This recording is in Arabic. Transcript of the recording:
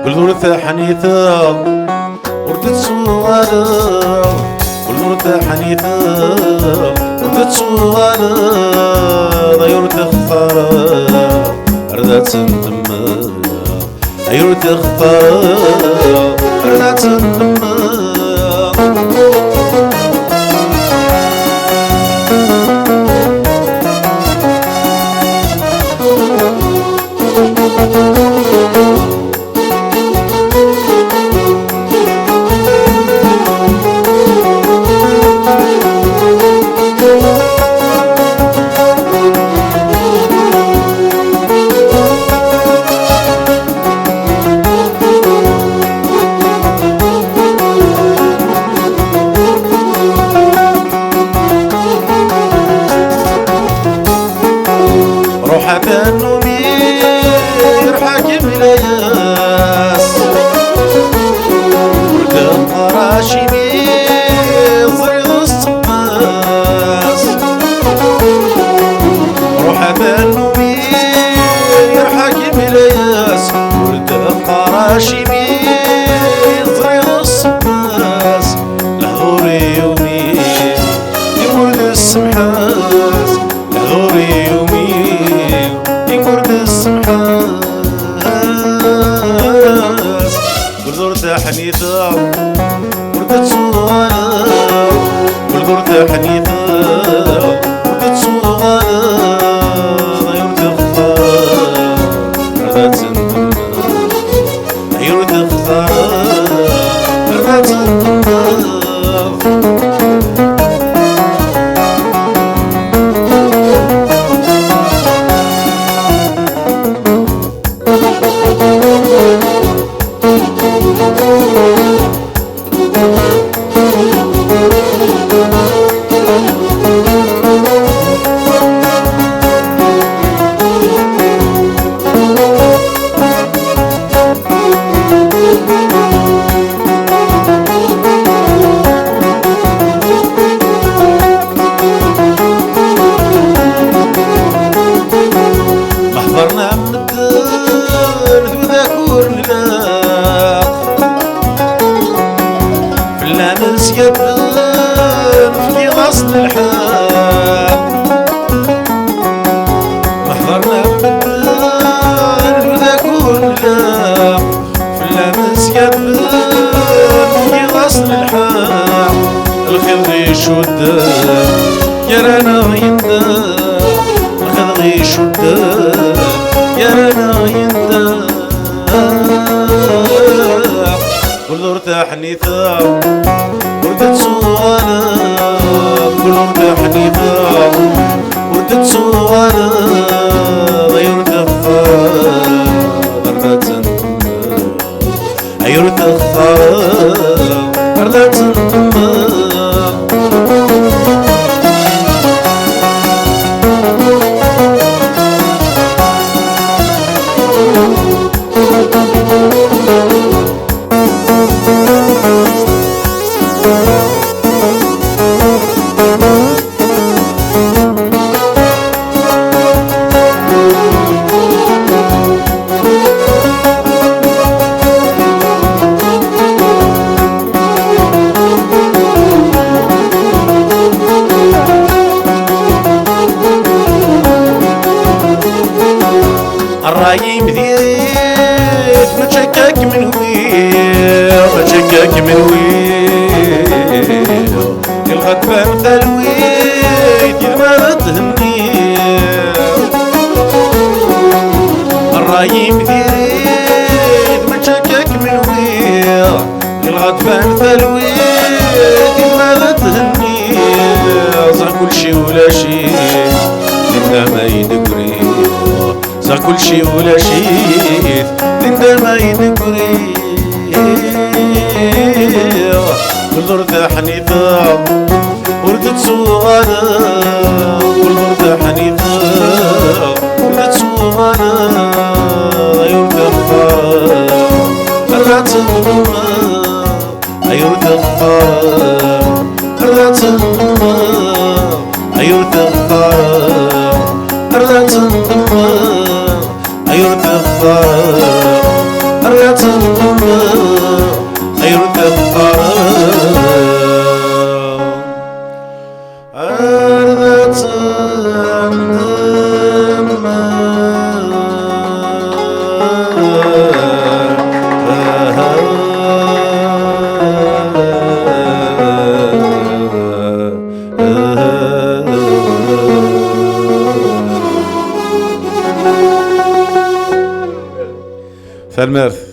قل ورثة حنيثة وردت سوالا، قل ورثة حنيثة وردت سوالا، ضيورت اختارا أردت سنتما، ضيورت اختارا أردت سنتما. روحك النمير حاكم الياس، ولد القراشمي صريد الصباس. روحك النمير حاكم الياس، ولد القراشمي صريد الصباس. لهوري يومي يولد السمحاس، لهوري يومي يقرد السمحاس. قلدرت حنيثة وردت سوالا، قلدرت حنيثة وردت سوالا، ضيورت اختارا أردت سنتما، ضيورت اختارا أردت سنتما. محضرنا مدن وذاكور نلاق، في اللامس يبن في غصن الحاق. محضرنا مدن وذاكور نلاق، في اللامس يبن في غصن الحاق. الخير يشد يا رانا يندم، الخير يشد يا رانا يندم. قلدرت حنيثة وردت سوالا، قلدرت حنيثة وردت سوالا، ضيورت اختارا أردت سنتما، ضيورت اختارا أردت سنتما. الرايم ذيت متشكك من ويل، متشكك من ويل. الغدفان ثلويت ما تهنيل. الرايم ذيت متشكك من ويل، الغدفان ثلويت ما تهنيل. صار كل شي ولا شي لنا ما يدقري، صار كل شي ولا شي لنا ما يدقري. قلدرت حنيثة وردت سوالا، قلدرت حنيثة وردت سوالا، ضيورت اختارا أردت سنتما، ضيورت اختارا أردت سنتما، ضيورت اختارا أردت سنتما، ضيورت اختارا أردت سنتما. غير تذكر عرضت Felmer